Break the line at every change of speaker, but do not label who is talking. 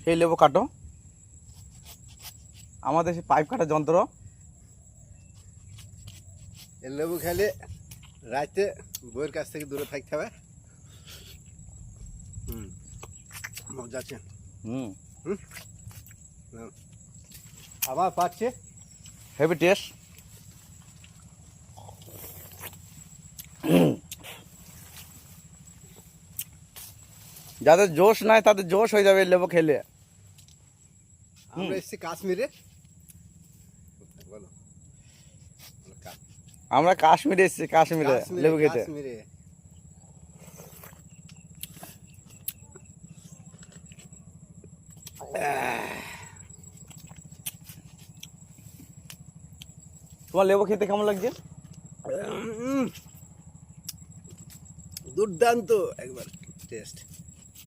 সেই লেবু কাটো। আমাদের সেই পাইপ কাটা যন্ত্র।
এই লেবু খেলে রাতে বইয়ের কাছ থেকে দূরে থাকতে হবে। মজা আছে। আবার পাচ্ছে
হেভি টেস্ট। যাদের জোশ নাই তাদের জোশ হয়ে যাবে এই লেবু খেলে।
আমরা এসেছি কাশ্মীরে। বলো
আমরা কাশ্মীরে এসেছি, কাশ্মীরে লেবু খেতে।
কাশ্মীরে
তোমার লেবু খেতে কেমন লাগছে?
দুর্দান্ত একবার টেস্ট।